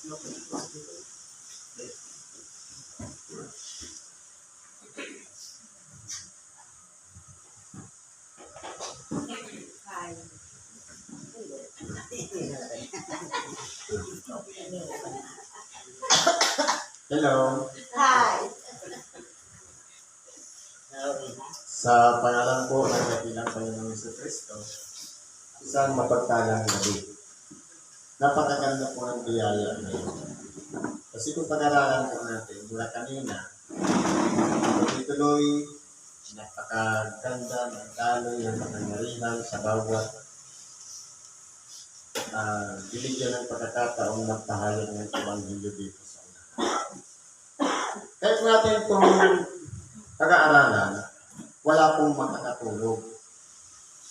Hello. Hi. Sa pangalan po ng dakilang Panginoong Jesucristo, isang mapagpalang gabi. Napakaganda po ng biyaya ngayon. Kasi kung pag-aralan po natin mula kanina, tuloy-tuloy, napakaganda ng daloy ng kapangyarihan sa bawat binigyan ng pagkakataong magpahayag ng Ebanghelyo dito sa unahan. Kahit natin itong pag-aaralan, wala pong makakatulog.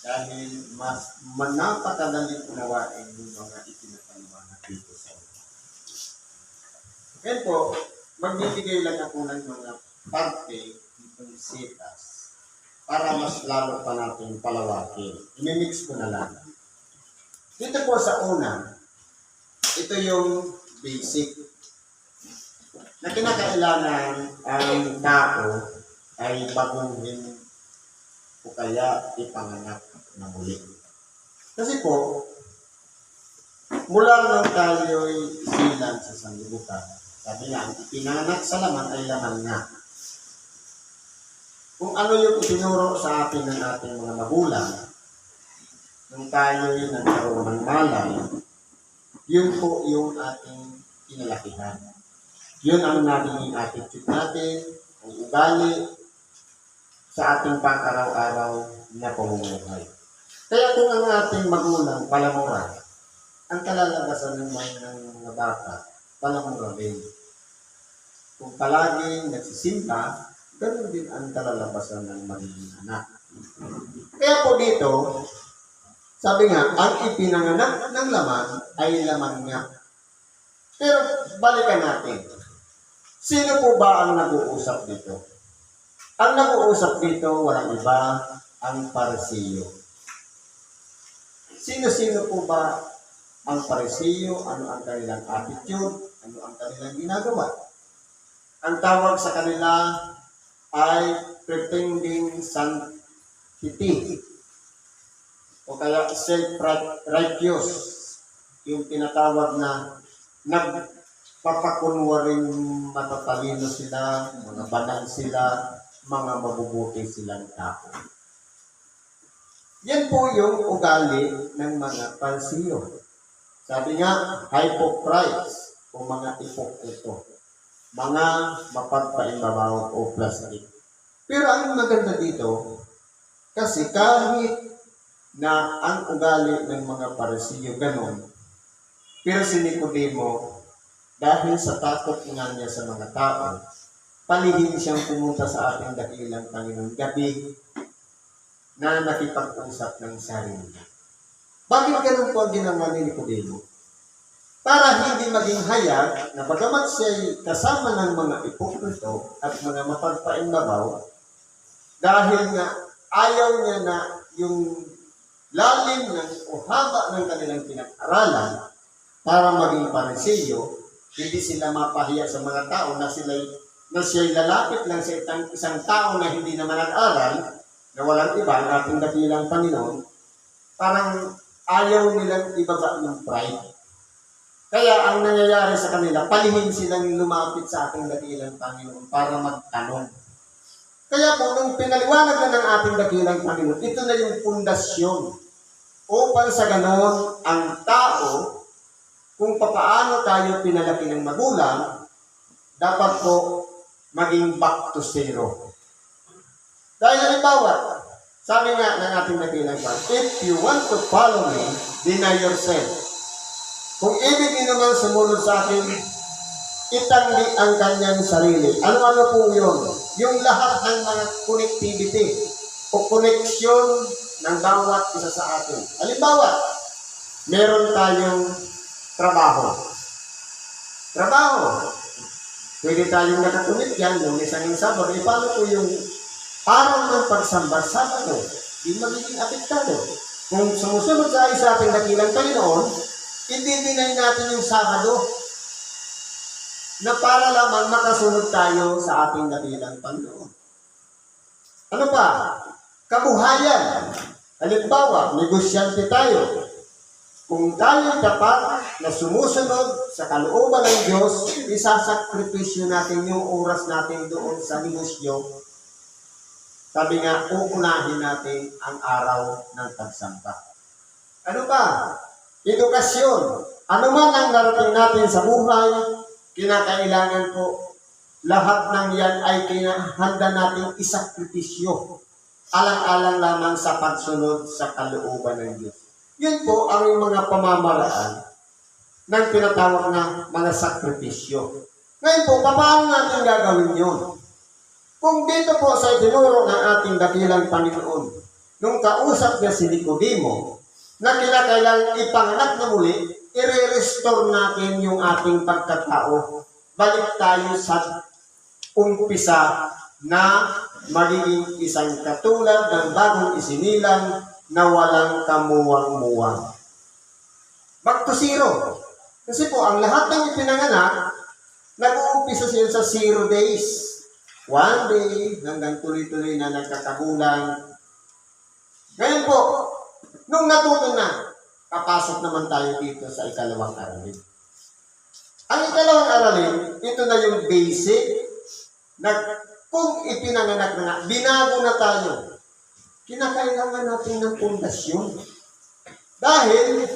Dahil mas napakadaling unawain yung mga itinapaliwanag dito sa unahan. Ngayon po, magbibigay lang ako ng mga parte nitong sitas para mas lalo pa natin palawakin. Imimix ko na lang. Dito po sa una, ito yung basic na kinakailangan ang tao ay baguhin o kaya ipanganak na muli. Kasi po, mula nang tayo'y silang sa sanlibutan, sabi nga, ang ipinanganak sa laman ay laman nga. Kung ano yung itinuro sa atin ng ating mga magulang, nung tayo'y nagkaroon ng malay, yun po yung ating kinalakihan. Yun ang naging attitude natin, ang ugali sa ating pang-araw-araw na pamumuhay. Kaya kung ang ating magulang palamura, ang kalalabasan naman ng mga bata, palamura rin. Kung palaging nagsisimpa, ganoon din ang kalalabasan ng magiging anak. Kaya po dito, sabi nga, ang ipinanganak ng laman ay laman nga. Pero balikan natin. Sino po ba ang nag-uusap dito? Ang nag-uusap dito, walang iba, ang Parisiyo. Sino-sino po ba ang Parisiyo? Ano ang kanilang attitude? Ano ang kanilang ginagawa? Ang tawag sa kanila ay pretending sanctity o kaya self-righteous, yung tinatawag na nagpapakunwaring matatalino sila, mga banal sila, mga mabubuti silang tao. Yan po yung ugali ng mga Parisiyo. Sabi nga, hypocrites o mga ipokrito, mga mapagpaimbabaw o plastic. Pero ang maganda dito, kasi kahit na ang ugali ng mga Parisiyo ganon, pero si Nicodemo, dahil sa takot nga niya sa mga tao, palihim siyang pumunta sa ating dakilang Panginoon gabi na nakipag-usap ng sarili niya. Bakit ganon po ang ginawa ni Nicodemo? Para hindi maging hayag na bagamat siya'y kasama ng mga ipokrito at mga mapagpaimbabaw, dahil nga ayaw niya na yung lalim ng o haba ng kanilang pinag-aralan para maging Parisiyo, hindi sila mapahiya sa mga tao na siya'y lalapit lang sa isang tao na hindi naman nag-aral, na walang iba, ang ating dakilang Panginoon, parang ayaw nilang ibaba ng pride. Kaya ang nangyayari sa kanila, palihim silang lumapit sa ating dakilang Panginoon para magtanong. Kaya po, nung pinaliwanag na ng ating dakilang Panginoon, ito na yung pundasyon upang sa ganon ang tao, kung papaano tayo pinalaki ng magulang, dapat po maging back to zero. Dahil halimbawa, sabi nga ng ating dakilang Panginoon, if you want to follow me, deny yourself. Kung ibig niyo naman sumunod sa akin, itanggi ang kanyang sarili. Ano-ano po yun? Yung lahat ng mga connectivity o koneksyon ng bawat isa sa atin. Halimbawa, meron tayong trabaho. Pwede tayong nakakunik yan, yung isang Sabado. Paano po yung araw ng pagsamba Sabado? Di magiging apektado. Kung sumusunod sa ating dakilang Panginoon, i-deny natin yung Sabado. na para lamang makasunod tayo sa ating dakilang Panginoon. Ano pa? Kabuhayan. Halimbawa, negosyante tayo. Kung tayo tapat na sumusunod sa kalooban ng Diyos, isasakripisyo natin yung oras natin doon sa negosyo. Sabi nga, uunahin natin ang araw ng pagsamba. Ano pa? Edukasyon. Ano man ang narating natin sa buhay, kinakailangan po lahat ng yan ay handa nating isakripisyo. Alang-alang lamang sa pagsunod sa kalooban ng Diyos. Yun po ang mga pamamaraan ng tinatawag na mga sakripisyo. Ngayon po, paano natin gagawin yun? Kung dito po sa itinuro ng ating dakilang Panginoon, nung kausap niya si Nicodemo, na kinakailangan ipanganak na muli, i-restore natin yung ating pagkatao. Balik tayo sa umpisa na magiging isang katulad ng bagong isinilang na walang kamuwang-muwang. Back to zero. Kasi po, ang lahat ng ipinanganak, nag-uumpisa siya sa 0 days. 1 day, hanggang tuloy-tuloy na nagkakabulan. Ngayon po, nung natuto na, papasok naman tayo dito sa ikalawang aralin. Ang ikalawang aralin, ito na yung basic na kung ipinanganak na nga, binago na tayo. Kinakailangan natin ng pundasyon. Dahil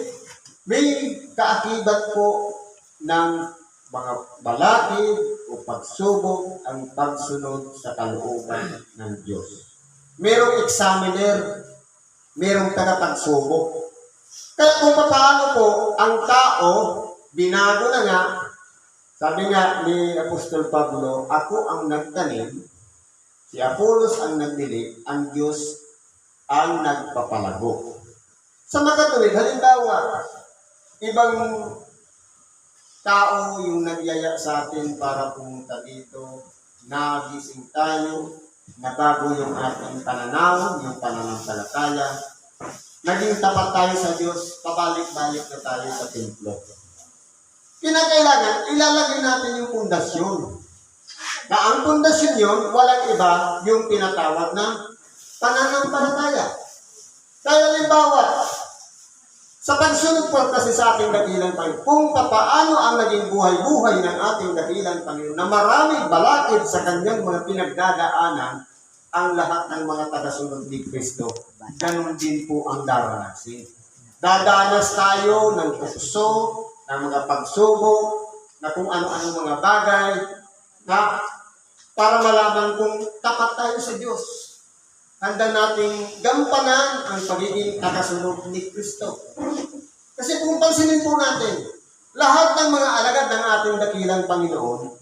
may kaakibat po ng mga balakid o pagsubok ang pagsunod sa kalooban ng Diyos. Merong examiner, merong tagapagsubok. Kaya kung paano po ang tao, binago na nga, sabi nga ni Apostol Pablo, ako ang nagtanim, si Apollos ang nagdilig, ang Diyos ang nagpapalago. Sa makatuwid, halimbawa, ibang tao yung nagyaya sa atin para pumunta dito, nagising tayo, nabago yung ating pananaw, yung pananampalataya, naging tapat tayo sa Diyos, pabalik-balik na tayo sa templo. Kinakailangan, ilalagay natin yung pundasyon. Na ang pundasyon yun, walang iba yung tinatawag na pananampalataya. Kaya halimbawa, sa pagsunod po kasi sa ating dakilang Panginoon, kung paano ang naging buhay-buhay ng ating dakilang Panginoon na maraming balakid sa kanyang mga pinagdadaanan, ang lahat ng mga tagasunod ni Kristo, ganun din po ang daranasin. Dadanas tayo ng tukso, ng mga pagsubok, na kung ano-ano mga bagay, na para malaman kung tapat tayo sa Diyos. Handa nating gampanan ang pagiging tagasunod ni Kristo. Kasi kung pansinin po natin, lahat ng mga alagad ng ating dakilang Panginoon,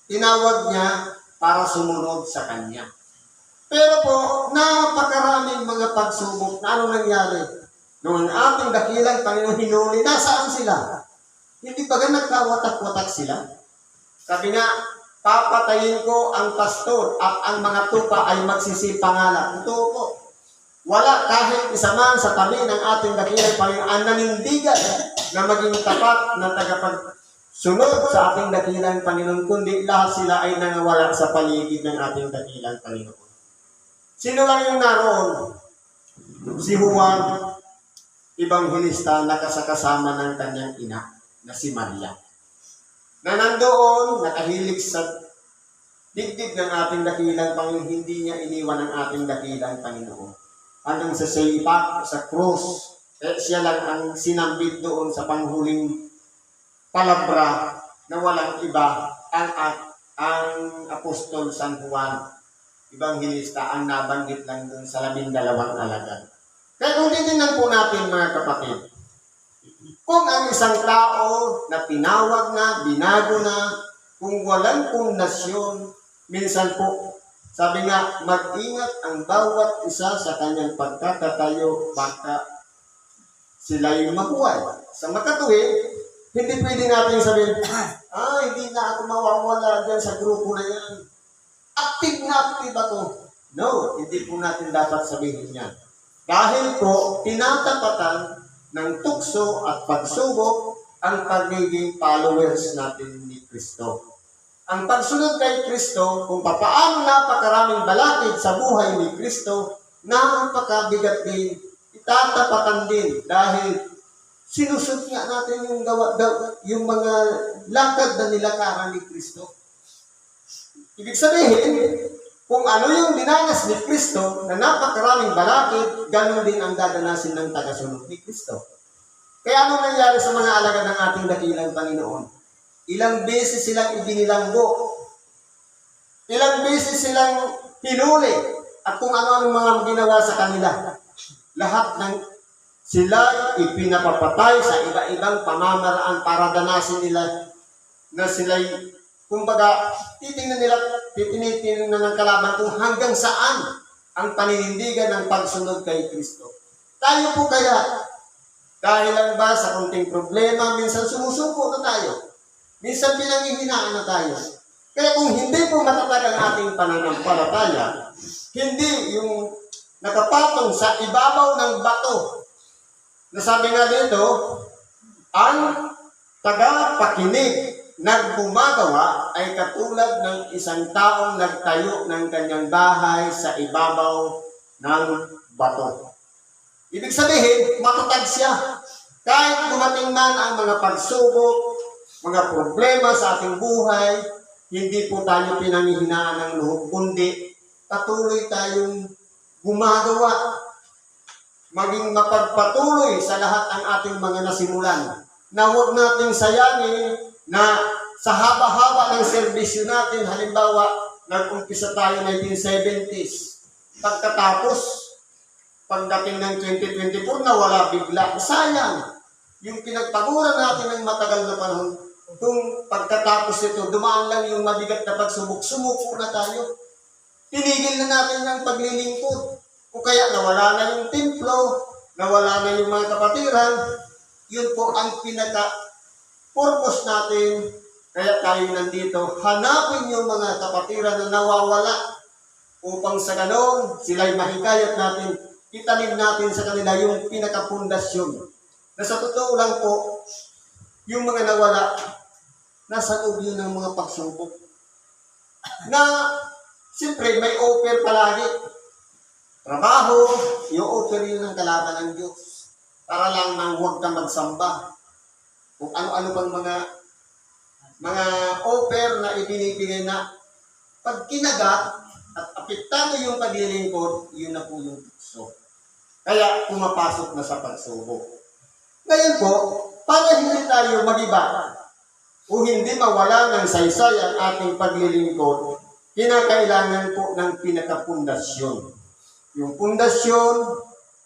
tinawag niya para sumunod sa Kanya. Pero po, napakaraming mga pagsubok na ano nangyari. Noong ating dakilang Panginoon hinuli, nasaan sila? Hindi ba nagkawatak-watak sila? Sabi nga, papatayin ko ang pastor at ang mga tupa ay magsisipangalan. Ito po. Wala kahit isa man sa tabi ng ating dakilang Panginoon ang nanindigan na maging tapat na tagapagsunod sa ating dakilang Panginoon, kundi lahat sila ay nangawala sa paligid ng ating dakilang Panginoon. Sino lang yung naroon? Si Juan, Ebanghelista, nakasakasama ng kanyang ina na si Maria. Na nandoon, nakahilig sa dibdib ng ating dakilang Panginoon, hindi niya iniwan ang ating dakilang Panginoon. Hanggang sa seipak, sa krus, siya lang ang sinambit doon sa panghuling palabra na walang iba ang Apostol San Juan, Ebanghelista, ang nabanggit lang doon sa 12 alagad. Kaya kung titingnan po natin mga kapatid, kung ang isang tao na tinawag na, binago na, kung walang pundasyon, minsan po, sabi nga, mag-ingat ang bawat isa sa kanyang pagkakatayo baka sila yung mabuhay. Sa makatuwid, hindi pwede natin sabihin, hindi na ako mawawala dyan sa grupo na yan. Active na active ako. No, hindi po natin dapat sabihin yan. Dahil po, tinatapatan ng tukso at pagsubok ang pagiging followers natin ni Kristo. Ang pagsunod kay Kristo, kung papaano napakaraming balakid sa buhay ni Kristo, napakabigat din, itatapatan din dahil sinusot nga natin yung mga lakad na nilakaran ni Kristo. Ibig sabihin, kung ano yung dinanas ni Kristo na napakaraming balakid, ganun din ang dadanasin ng tagasunod ni Kristo. Kaya ano nangyari sa mga alagad ng ating dakilang Panginoon? Ilang beses silang ibinilanggo. Ilang beses silang hinuli. At kung ano-ano mga ginawa sa kanila. Lahat ng sila ipinapapatay sa iba-ibang pamamaraan para danasin nila na sila'y, kumbaga, titinitingnan ng kalaban kung hanggang saan ang paninindigan ng pagsunod kay Kristo. Tayo po kaya, dahil lang ba sa konting problema, minsan sumusuko na tayo. Minsan pinanghihinaan na tayo. Kaya kung hindi po matatag ang ating pananampalataya, hindi yung nakapatong sa ibabaw ng bato, na sabi nga dito, ang tagapakinig naggumagawa ay katulad ng isang taong nagtayo ng kanyang bahay sa ibabaw ng bato. Ibig sabihin, matatag siya. Kahit dumating man ang mga pagsubok, mga problema sa ating buhay, hindi po tayo pinanghihinaan ng loob, kundi patuloy tayong gumagawa. Maging mapagpatuloy sa lahat ng ating mga nasimulan. Na huwag nating sayangin na sa haba-haba ng serbisyo natin, halimbawa, nag-umpisa tayo 1970s. Pagkatapos, pagdating ng 2024, nawala bigla. Sayang. Yung pinagpaguran natin ng matagal na panahon, kung pagkatapos ito, dumaan lang yung mabigat na pagsubok, sumuko na tayo. Tinigil na natin ang paglilingkod. O kaya nawala na yung templo, nawala na yung mga kapatiran, yun po ang pinaka-purpose natin. Kaya tayo nandito, hanapin yung mga kapatiran na nawawala upang sa ganon, sila'y mahikayat natin, itanim natin sa kanila yung pinaka-pundasyon. Na sa totoo lang po, yung mga nawala, nasa loob yun ng mga pagsubok. Na, siyempre, may offer palagi. Trabaho, i-offer yun ng kalaban ng Diyos. Para lang nang huwag ka magsamba. Kung ano-ano bang mga offer na ibinibigay na pag kinagat at apektado yung paglilingkod, yun na po yung tukso. Kaya pumapasok na sa pagsubok. Ngayon po, para hindi tayo magiba o hindi mawala ng saysay ang ating paglilingkod, kinakailangan po ng pinakapundasyon. Yung pundasyon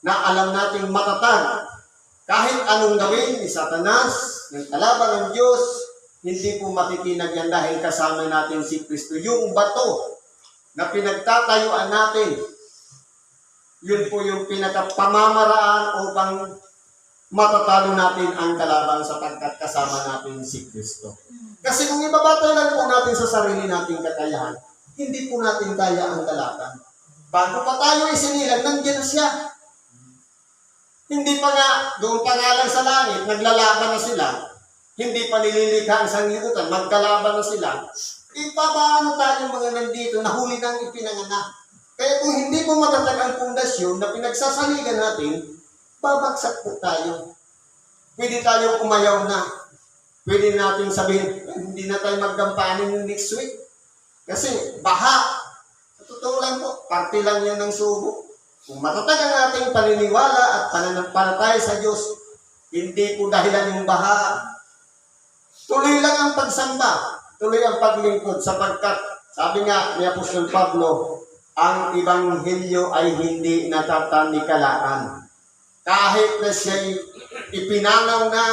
na alam nating matatag. Kahit anong gawin ni Satanas, ng kalaban ng Diyos, hindi po matitinag yan dahil kasama natin si Kristo. Yung bato na pinagtatayuan natin, yun po yung pinakapamamaraan upang matatalo natin ang kalaban sapagkat kasama natin si Kristo. Kasi kung ibabatay lang po natin sa sarili nating kakayahan, hindi po natin kaya ang kalaban. Bago pa tayo isinilang, nandiyan na siya. Hindi pa nga, doon pa nga lang sa langit, naglalaban na sila. Hindi pa nililikha ang sanglibutan, magkalaban na sila. Paano tayo mga nandito, nahuli nang ipinanganak? Kaya kung hindi po matatag ang pundasyon na pinagsasaligan natin, babagsak po tayo. Pwede tayo umayaw na. Pwede natin sabihin, hindi na tayo maggampanin yung next week. Kasi baha. Sa totoo lang po, parte lang yan ng subo. Kung matatag ang ating paniniwala at pananampalataya sa Diyos, hindi po dahilan yung baha. Tuloy lang ang pagsamba. Tuloy ang paglingkod sapagkat, sabi nga ni Apostol Pablo, ang Ebanghelyo ay hindi natatanikalaan. Kahit na siya'y ipinanaw na,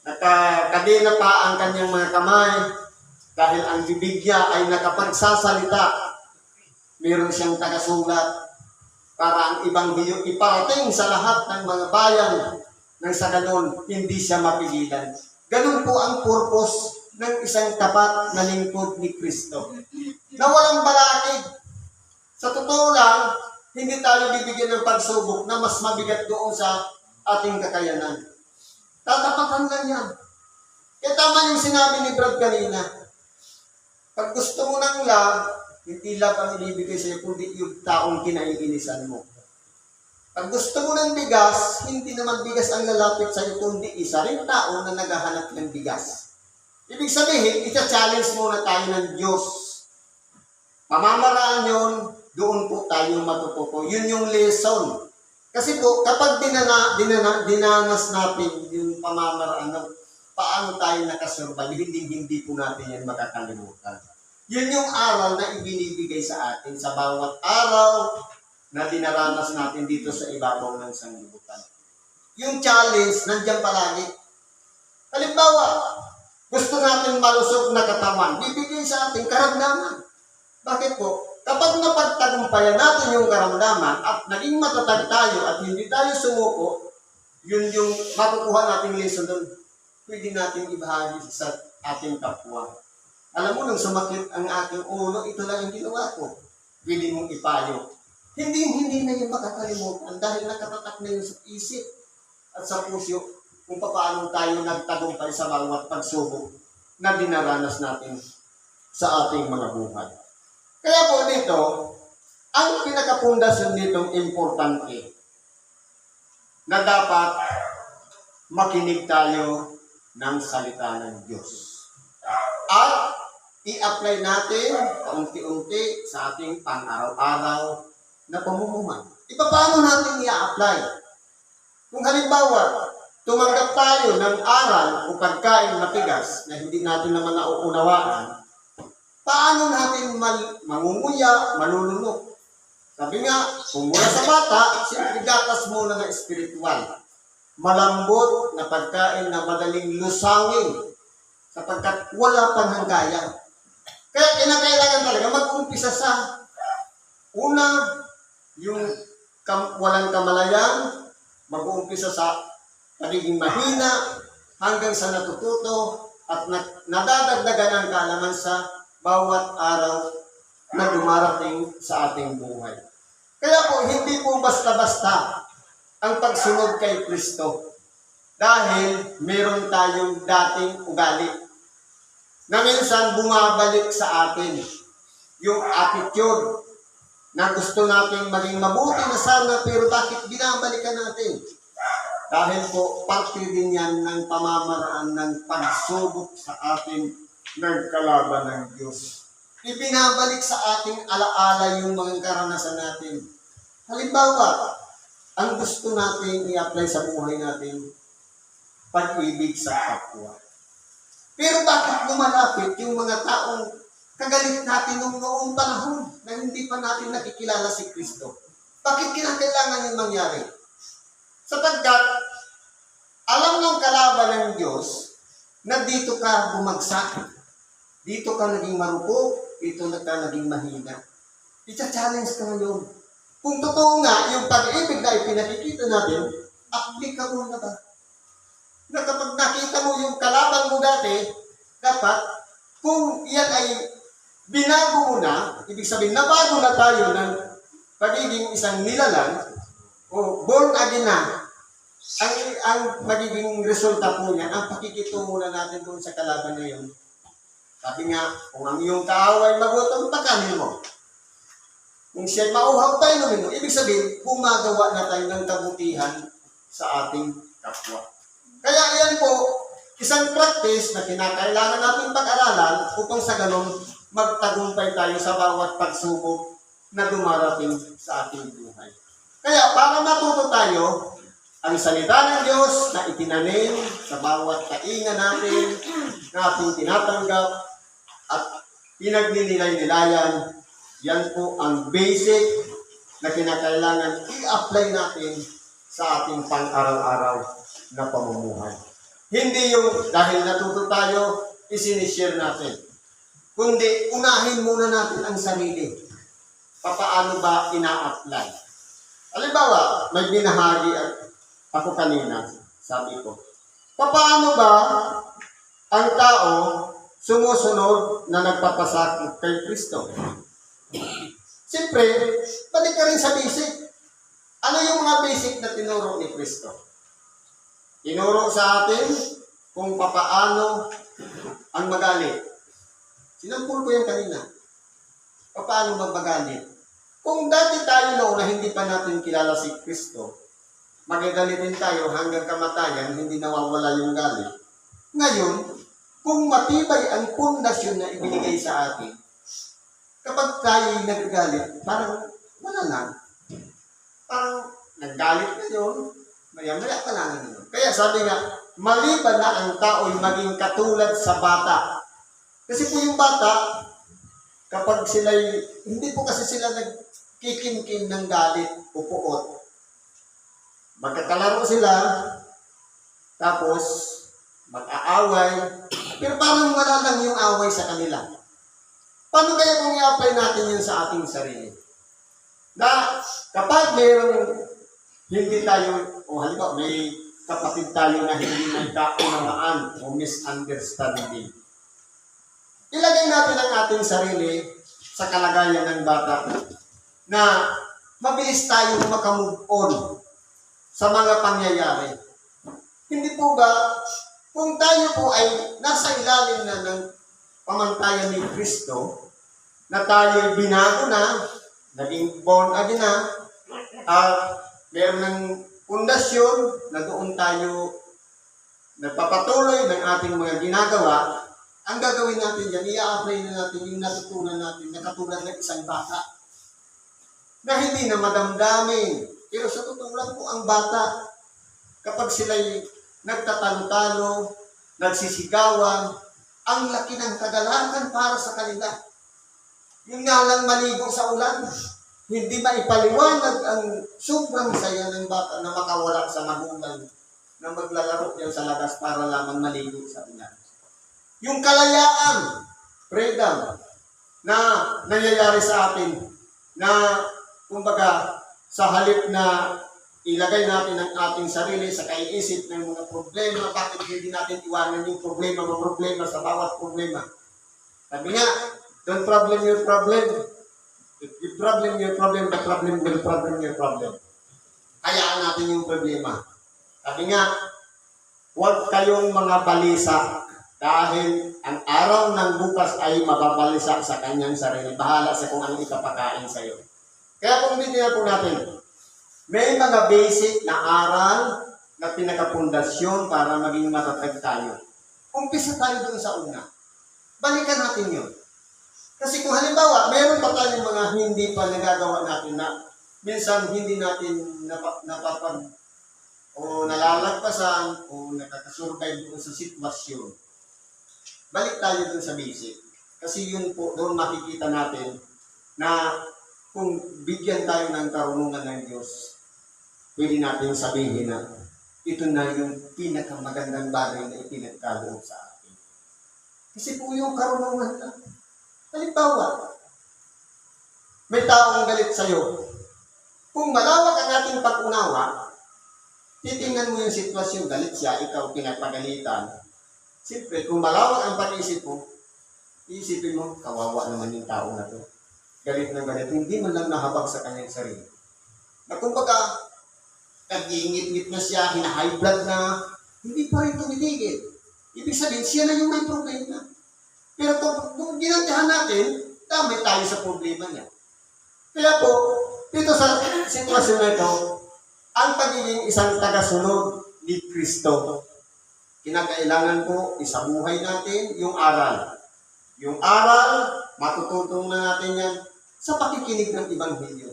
nakakadena pa ang kanyang mga kamay, dahil ang bibig niya ay nakapagsasalita, meron siyang tagasulat para ang Ebanghelyo iparating sa lahat ng mga bayan nang sa ganon, hindi siya mapigilan. Ganon po ang purpose ng isang tapat na lingkod ni Kristo. Na walang balakid. Sa totoo lang, hindi tayo bibigyan ng pagsubok na mas mabigat doon sa ating kakayanan. Tatapatan lang yan. Kaya tama yung sinabi ni Brad kanina. Pag gusto mo ng love, hindi love ang ibibigay sa'yo, kundi yung taong kinaiinisan mo. Pag gusto mo ng bigas, hindi naman bigas ang lalapit sa'yo, kundi isa rin tao na naghahanap ng bigas. Ibig sabihin, ita-challenge muna tayo ng Diyos. Pamamaraan yun, doon po tayo matututo. Yun yung lesson. Kasi po, kapag dinanas natin yung pamamaraan ng paano tayo nakasurvive, hindi po natin yan makakalimutan. Yun yung aral na ibinibigay sa atin sa bawat araw na dinaranas natin dito sa ibabaw ng sanglibutan. Yung challenge, nandiyan palagi. Halimbawa, gusto natin malusog na katawan, bibigay sa ating karamdaman. Bakit po? Kapag napagtagumpayan natin yung karamdaman at naging matatag tayo at hindi tayo sumuko, yun yung makukuha nating lesson doon. Pwede natin ibahagi sa ating kapwa. Alam mo, nung sumakit ang aking ulo, ito lang ang ginawa ko. Pwede mong ipayo. Hindi na yung makakalimutan dahil nakatatak na yun sa isip at sa puso kung paano tayo nagtagumpay sa bawat pagsubok na dinaranas natin sa ating mga buhay. Kaya po dito, ang pinakapundasyon nitong importante na dapat makinig tayo ng salita ng Diyos. At i-apply natin kaunti-unti sa ating pang-araw-araw na pamumuhay. Paano natin i-apply? Kung halimbawa, tumanggap tayo ng aral o pagkain na tigas na hindi natin naman nauunawaan, paano natin mangunguya, malulunok? Sabi nga, kung mula sa bata, siyempre gatas muna ng espiritual. Malambot na pagkain na madaling lusangin sapagkat wala pang hanggayan. Kaya kinakailangan talaga mag-umpisa sa una, yung walang kamalayan, mag-uumpisa sa pagiging mahina hanggang sa natututo at nadadagdagan ang kaalaman sa bawat araw na dumarating sa ating buhay. Kaya po, hindi po basta-basta ang pagsunod kay Kristo dahil meron tayong dating ugali na minsan bumabalik sa atin yung attitude na gusto natin maging mabuti na sana, pero bakit binabalikan natin? Dahil po, parte din yan ng pamamaraan ng pagsubok sa ating nagkalaban ng Diyos. Ibinabalik sa ating alaala yung mga karanasan natin. Halimbawa, ang gusto natin i-apply sa buhay natin, pag-ibig sa kapwa. Pero bakit lumalapit yung mga taong kagalit natin noong panahon na hindi pa natin nakikilala si Kristo? Bakit kinakailangan yung mangyari? Sapagkat alam ng kalaban ng Diyos na dito ka bumagsak, dito ka naging marupok, dito ka naging mahina. I-challenge ka ngayon. Kung totoo nga, yung pag-ibig na ipinakikita natin, applicable na ba? Na kapag nakita mo yung kalaban mo dati, dapat kung yan ay binago mo na, ibig sabihin, nabago na tayo ng pagiging isang nilalang o born again na, ang magiging resulta po niya, ang pakikitungo na natin doon sa kalaban na yun. Sabi nga, kung ang iyong kaaway magutom, pakanin mo. Kung siya'y mauhaw tayo namin mo, ibig sabihin, gumagawa na tayo ng kabutihan sa ating kapwa. Kaya yan po, isang practice na kinakailangan natin pag-aralan upang sa ganun, magtagumpay tayo sa bawat pagsubok na dumarating sa ating buhay. Kaya para matuto tayo, ang salita ng Diyos na itinanim sa bawat kainga natin, na ating tinatanggap at pinagnilay-nilayan, yan po ang basic na kinakailangan i-apply natin sa ating pang-araw-araw na pamumuhay. Hindi yung dahil natuto tayo, isinishare natin. Kundi unahin muna natin ang sarili. Paano ba ina-apply? Halimbawa, may binahagi ako kanina, sabi ko, paano ba ang tao sumusunod na nagpapasakit kay Kristo? Siyempre, balik ka rin sa basic. Ano yung mga basic na tinuro ni Kristo? Tinuro sa atin kung paano ang magalit. Sinampul ko yan kanina. Paano magmagalit? Kung dati tayo noon na hindi pa natin kilala si Kristo, magagalitin tayo hanggang kamatayan, hindi nawawala yung galit. Ngayon, kung matibay ang pundasyon na ibinigay sa atin, kapag tayo nagagalit, parang wala lang. Parang naggalit na yun, maya-maya ka lang yun. Kaya sabi nga, maliban na ang tao'y maging katulad sa bata. Kasi po yung bata, kapag sila'y, hindi po kasi sila nagkikimkim ng galit o puot. Magkakalaro sila, tapos mag-aaway, pero parang wala lang yung away sa kanila. Paano kaya kung i-apply natin yun sa ating sarili? Na kapag mayroong hindi tayo, o halimbawa may kapatid tayo na hindi nagkaunawaan o misunderstanding, ilagay natin ang ating sarili sa kalagayan ng bata na mabilis tayong makamove on sa mga pangyayari. Hindi po ba, kung tayo po ay nasa ilalim na ng pamantayan ni Kristo, na tayo binago na, naging born again na, meron ng pundasyon na doon tayo nagpapatuloy ng ating mga ginagawa, ang gagawin natin yan, i-apply na natin yung natutunan natin na katulad ng isang bata na hindi na madamdamin. Pero sa totoo lang po ang bata, kapag sila'y nagtatalo-talo, nagsisigawan, ang laki ng kagalakan para sa kanila. Yung nga lang maligo sa ulan, hindi maipaliwanag ang sobrang saya ng bata na makawala sa magulang na maglalaro yan sa labas para lamang maligo sa ulan. Yung kalayaan, freedom, na nangyayari sa atin, na kumbaga sa halip na ilagay natin ang ating sarili sa kaiisip ng mga problema, bakit hindi natin iwanan yung problema sa bawat problema. Sabi nga, don't problem your problem. If you problem your problem, the problem will problem your problem. Hayaan natin yung problema. Sabi nga, huwag kayong mga balisa dahil ang araw ng bukas ay mababalisa sa kanyang sarili. Bahala sa kung anong ipapakain sa iyo. Kaya kung bigyan po natin, may mga basic na aral na pinakapundasyon para maging matatag tayo. Umpisa tayo doon sa una. Balikan natin yun. Kasi kung halimbawa, meron pa tayong mga hindi pa nagagawa natin na minsan hindi natin napapag o nalalagpasan o nakakasurvive doon sa sitwasyon. Balik tayo doon sa basic. Kasi yun po, doon makikita natin na kung bigyan tayo ng karunungan ng Diyos, pwede natin sabihin na ito na yung pinakamagandang bagay na ipinagkaloob sa atin. Kasi po yung karunungan na, halimbawa, may taong galit sa'yo. Kung malawak ang ating pag-unawa, titingnan mo yung sitwasyon, galit siya, ikaw pinagpagalitan. Siyempre, kung malawak ang pag-isip mo, iisipin mo, kawawa naman yung tao na to. Galit na galit, hindi man lang nahabag sa kanyang sarili. Na kumbaga, nag-iingit-ngit na siya, hina-high blood na, hindi pa rin tumitigil. Ibig sabihin, siya na yung may problema. Pero kung ginantihan natin, damay tayo sa problema niya. Kaya po, dito sa sitwasyon na ito, ang pagiging isang tagasunod ni Kristo, kinakailangan po isabuhay natin yung aral. Yung aral, matututong na natin yan sa pakikinig ng Ebanghelyo.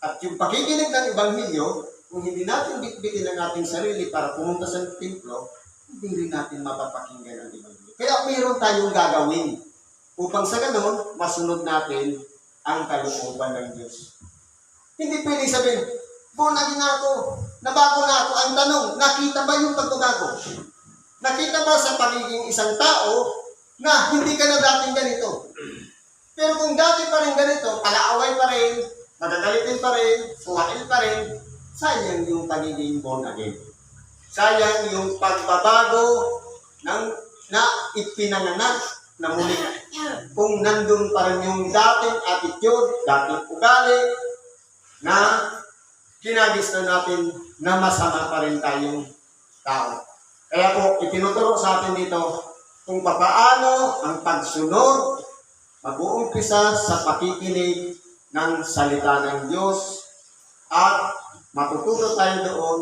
At yung pakikinig ng Ebanghelyo, kung hindi natin bitbitin ang ating sarili para pumunta sa templo, hindi rin natin mapapakinggan ang Ebanghelyo. Kaya mayroon tayong gagawin upang sa ganun, masunod natin ang kalooban ng Diyos. Hindi pwede sabihin, born again ako, nabago na ako. Ang tanong, nakita ba yung pagbabago? Nakita ba sa pagiging isang tao na hindi ka na dating ganito? Pero kung dati pa rin ganito, palaaway pa rin, magagalitin pa rin, suwail pa rin, sayang yung pagiging born again. Sayang yung pagbabago na ipinanganak na muli. Kung nandun pa rin yung dating attitude, dating ugali, na ginagisto natin na masama pa rin tayong tao. Kaya po, itinuturo sa atin dito, kung paano ang pagsunod mag-uumpisa sa pakikinig ng salita ng Diyos at matututo tayo doon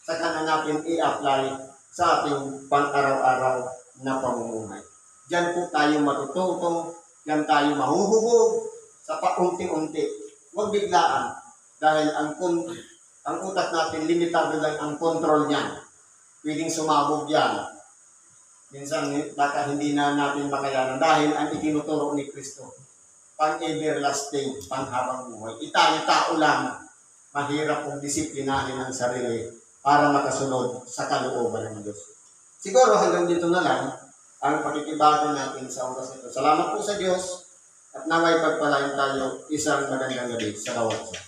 sa natin i-apply sa ating pang-araw-araw na pamumuhay. Diyan po tayo matututo, diyan tayo mahuhubog sa paunti-unti. Huwag biglaan dahil ang utak natin limitado lang ang control niyan. Pwedeng sumabog yan. Minsan, baka hindi na natin makayanan dahil ang itinuturo ni Kristo, pang-everlasting, panghabang buhay. Itayo-tao lang, mahirap kong disiplinahin ang sarili para makasunod sa kalooban ng Diyos. Siguro hanggang dito na lang ang pakikibago natin sa oras ito. Salamat po sa Diyos at naway pagpalain tayo isang magandang gabi sa bawat isa.